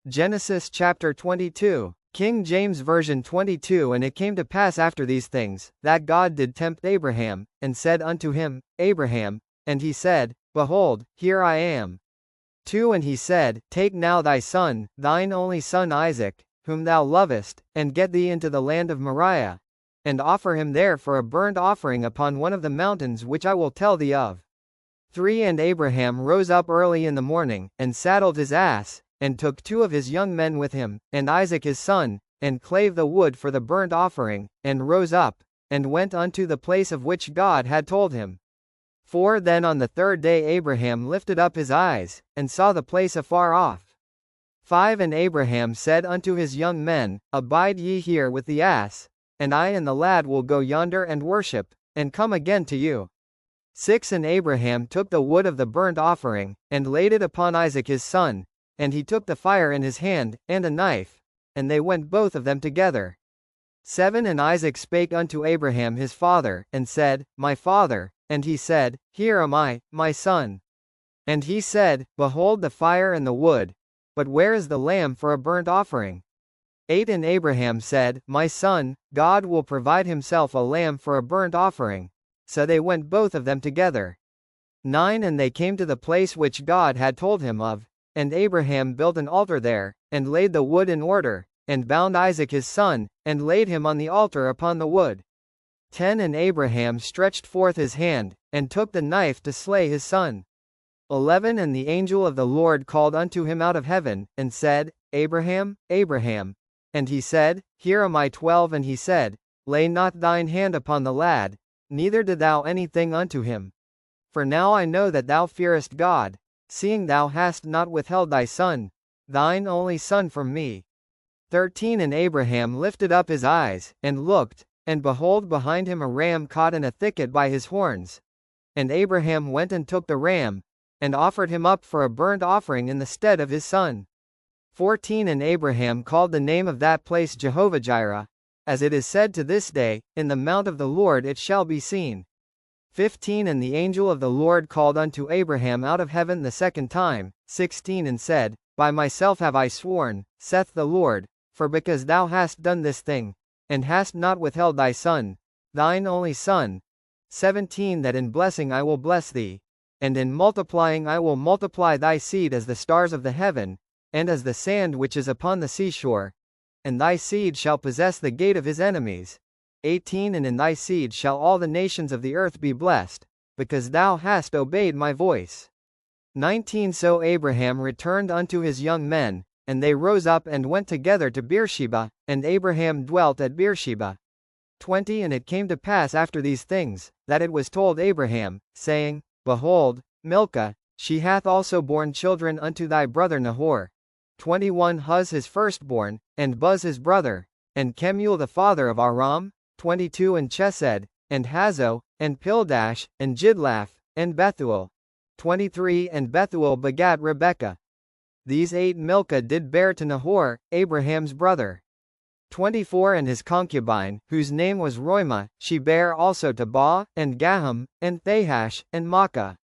Genesis chapter 22, King James Version 22. And it came to pass after these things, that God did tempt Abraham, and said unto him, Abraham. And he said, Behold, here I am. 2. And he said, Take now thy son, thine only son Isaac, whom thou lovest, and get thee into the land of Moriah, and offer him there for a burnt offering upon one of the mountains which I will tell thee of. 3. And Abraham rose up early in the morning, and saddled his ass, and took 2 of his young men with him, and Isaac his son, and clave the wood for the burnt offering, and rose up, and went unto the place of which God had told him. 4. Then on the 3rd day Abraham lifted up his eyes, and saw the place afar off. 5. And Abraham said unto his young men, Abide ye here with the ass, and I and the lad will go yonder and worship, and come again to you. 6. And Abraham took the wood of the burnt offering, and laid it upon Isaac his son, and he took the fire in his hand, and a knife, and they went both of them together. 7. And Isaac spake unto Abraham his father, and said, My father. And he said, Here am I, my son. And he said, Behold the fire and the wood, but where is the lamb for a burnt offering? 8. And Abraham said, My son, God will provide himself a lamb for a burnt offering. So they went both of them together. 9. And they came to the place which God had told him of, and Abraham built an altar there, and laid the wood in order, and bound Isaac his son, and laid him on the altar upon the wood. 10. And Abraham stretched forth his hand, and took the knife to slay his son. 11. And the angel of the Lord called unto him out of heaven, and said, Abraham, Abraham. And he said, Here am I. 12. And he said, Lay not thine hand upon the lad, neither do thou anything unto him. For now I know that thou fearest God, seeing thou hast not withheld thy son, thine only son, from me. 13. And Abraham lifted up his eyes, and looked, and behold behind him a ram caught in a thicket by his horns. And Abraham went and took the ram, and offered him up for a burnt offering in the stead of his son. 14. And Abraham called the name of that place Jehovah-Jireh, as it is said to this day, In the mount of the Lord it shall be seen. 15. And the angel of the Lord called unto Abraham out of heaven the second time. 16. And said, By myself have I sworn, saith the Lord, for because thou hast done this thing, and hast not withheld thy son, thine only son. 17. That in blessing I will bless thee, and in multiplying I will multiply thy seed as the stars of the heaven, and as the sand which is upon the seashore. And thy seed shall possess the gate of his enemies. 18. And in thy seed shall all the nations of the earth be blessed, because thou hast obeyed my voice. 19. So Abraham returned unto his young men, and they rose up and went together to Beersheba, and Abraham dwelt at Beersheba. 20. And it came to pass after these things, that it was told Abraham, saying, Behold, Milcah, she hath also borne children unto thy brother Nahor. 21. Huz his firstborn, and Buz his brother, and Kemuel the father of Aram. 22. And Chesed, and Hazo, and Pildash, and Jidlaph, and Bethuel. 23. And Bethuel begat Rebekah. These 8 Milcah did bear to Nahor, Abraham's brother. 24. And his concubine, whose name was Roimah, she bare also to Ba, and Gaham, and Thahash, and Maachah.